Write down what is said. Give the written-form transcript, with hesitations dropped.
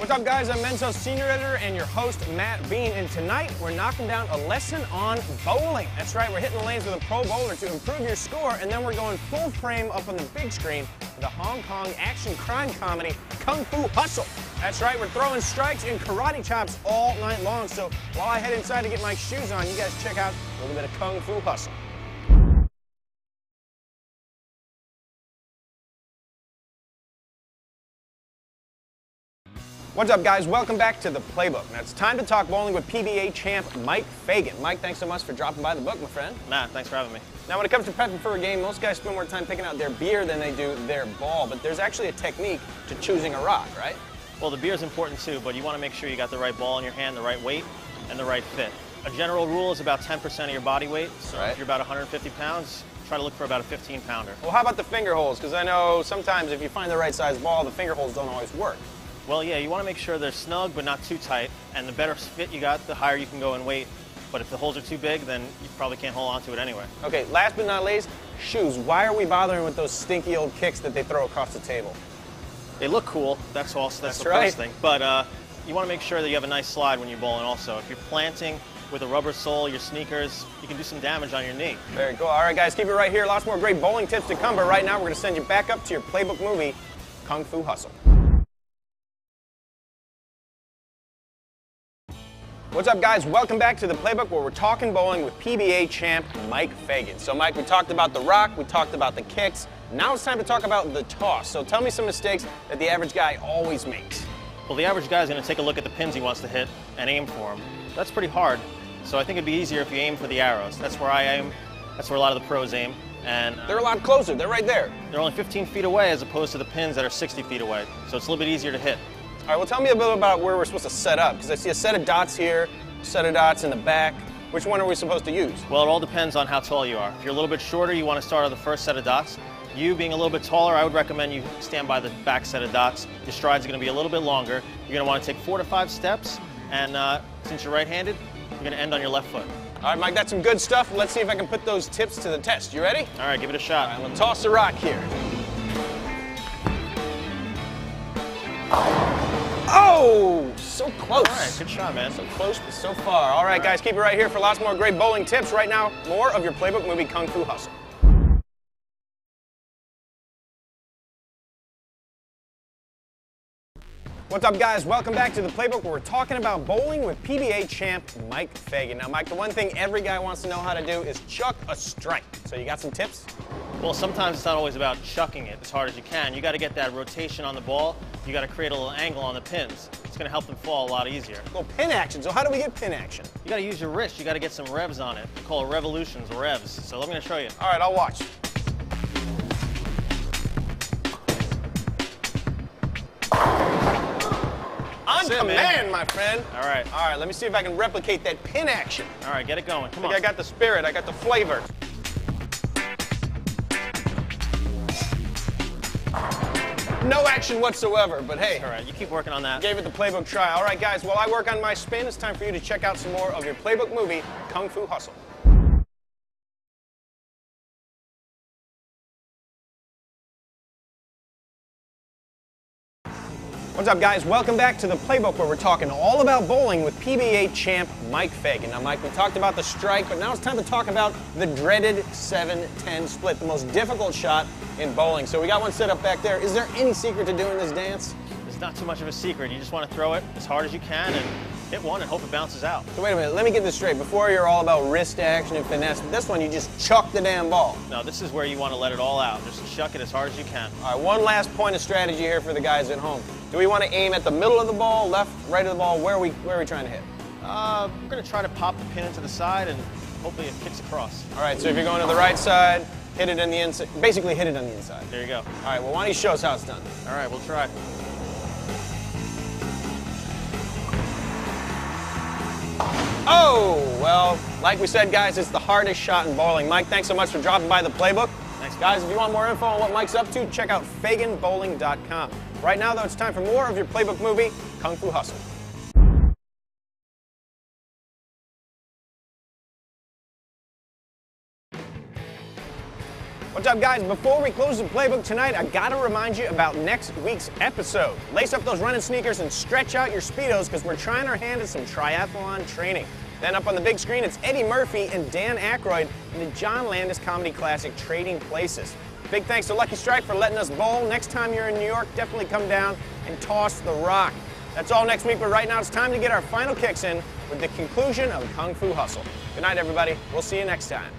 What's up, guys? I'm Menzo Senior Editor and your host, Matt Bean, and tonight we're knocking down a lesson on bowling. That's right, we're hitting the lanes with a pro bowler to improve your score, and then we're going full frame up on the big screen with a Hong Kong action crime comedy, Kung Fu Hustle. That's right, we're throwing strikes and karate chops all night long, so while I head inside to get my shoes on, you guys check out a little bit of Kung Fu Hustle. What's up, guys? Welcome back to the Playbook. Now it's time to talk bowling with PBA champ Mike Fagan. Mike, thanks so much for dropping by the book, my friend. Matt, thanks for having me. Now, when it comes to prepping for a game, most guys spend more time picking out their beer than they do their ball, but there's actually a technique to choosing a rock, right? Well, the beer is important too, but you want to make sure you got the right ball in your hand, the right weight, and the right fit. A general rule is about 10% of your body weight, so if you're about 150 pounds, try to look for about a 15-pounder. Well, how about the finger holes? Because I know sometimes if you find the right size ball, the finger holes don't always work. Well, yeah, you want to make sure they're snug but not too tight, and the better fit you got, the higher you can go in weight. But if the holes are too big, then you probably can't hold on to it anyway. Okay, last but not least, shoes. Why are we bothering with those stinky old kicks that they throw across the table? They look cool, that's the first thing. But you want to make sure that you have a nice slide when you're bowling also. If you're planting with a rubber sole, your sneakers, you can do some damage on your knee. Very cool. All right, guys, keep it right here. Lots more great bowling tips to come, but right now we're going to send you back up to your Playbook movie, Kung Fu Hustle. What's up, guys? Welcome back to the Playbook, where we're talking bowling with PBA champ Mike Fagan. So, Mike, we talked about the rock, we talked about the kicks. Now it's time to talk about the toss. So tell me some mistakes that the average guy always makes. Well, the average guy is going to take a look at the pins he wants to hit and aim for them. That's pretty hard. So I think it'd be easier if you aim for the arrows. That's where I aim. That's where a lot of the pros aim. And they're a lot closer. They're right there. They're only 15 feet away as opposed to the pins that are 60 feet away. So it's a little bit easier to hit. All right, well, tell me a bit about where we're supposed to set up, because I see a set of dots here, a set of dots in the back. Which one are we supposed to use? Well, it all depends on how tall you are. If you're a little bit shorter, you want to start on the first set of dots. You being a little bit taller, I would recommend you stand by the back set of dots. Your strides are going to be a little bit longer. You're going to want to take 4 to 5 steps, and since you're right-handed, you're going to end on your left foot. All right, Mike, that's some good stuff. Let's see if I can put those tips to the test. You ready? All right, give it a shot. All right, let's toss the rock here. Oh, so close. All right, good shot, man. So close, but so far. All right, guys, keep it right here for lots more great bowling tips. Right now, more of your Playbook movie, Kung Fu Hustle. What's up, guys? Welcome back to the Playbook, where we're talking about bowling with PBA champ Mike Fagan. Now, Mike, the one thing every guy wants to know how to do is chuck a strike. So you got some tips? Well, sometimes it's not always about chucking it as hard as you can. You got to get that rotation on the ball. You got to create a little angle on the pins. It's going to help them fall a lot easier. Well, pin action. So how do we get pin action? You got to use your wrist. You got to get some revs on it. We call it revolutions, revs. So let me show you. All right, I'll watch. On command, my friend. All right. All right, let me see if I can replicate that pin action. All right, get it going. Come on. I got the spirit. I got the flavor. No action whatsoever, but hey. All right, you keep working on that. Gave it the Playbook try. All right, guys, while I work on my spin, it's time for you to check out some more of your Playbook movie, Kung Fu Hustle. What's up, guys? Welcome back to the Playbook, where we're talking all about bowling with PBA champ Mike Fagan. Now, Mike, we talked about the strike, but now it's time to talk about the dreaded 7-10 split, the most difficult shot in bowling. So we got one set up back there. Is there any secret to doing this dance? It's not too much of a secret. You just want to throw it as hard as you can and hit one and hope it bounces out. So wait a minute, let me get this straight. Before you're all about wrist action and finesse, this one you just chuck the damn ball. No, this is where you want to let it all out. Just chuck it as hard as you can. All right, one last point of strategy here for the guys at home. Do we want to aim at the middle of the ball, left, right of the ball? Where are we trying to hit? We're going to try to pop the pin into the side and hopefully it kicks across. All right, so if you're going to the right side, hit it on the inside. Basically, hit it on the inside. There you go. All right, well, why don't you show us how it's done? All right, we'll try. Oh, well, like we said, guys, it's the hardest shot in bowling. Mike, thanks so much for dropping by the Playbook. Thanks, guys. If you want more info on what Mike's up to, check out FaganBowling.com. Right now, though, it's time for more of your Playbook movie, Kung Fu Hustle. What's up, guys? Before we close the playbook tonight, I gotta remind you about next week's episode. Lace up those running sneakers and stretch out your Speedos because we're trying our hand at some triathlon training. Then up on the big screen, it's Eddie Murphy and Dan Aykroyd in the John Landis comedy classic, Trading Places. Big thanks to Lucky Strike for letting us bowl. Next time you're in New York, definitely come down and toss the rock. That's all next week, but right now it's time to get our final kicks in with the conclusion of Kung Fu Hustle. Good night, everybody. We'll see you next time.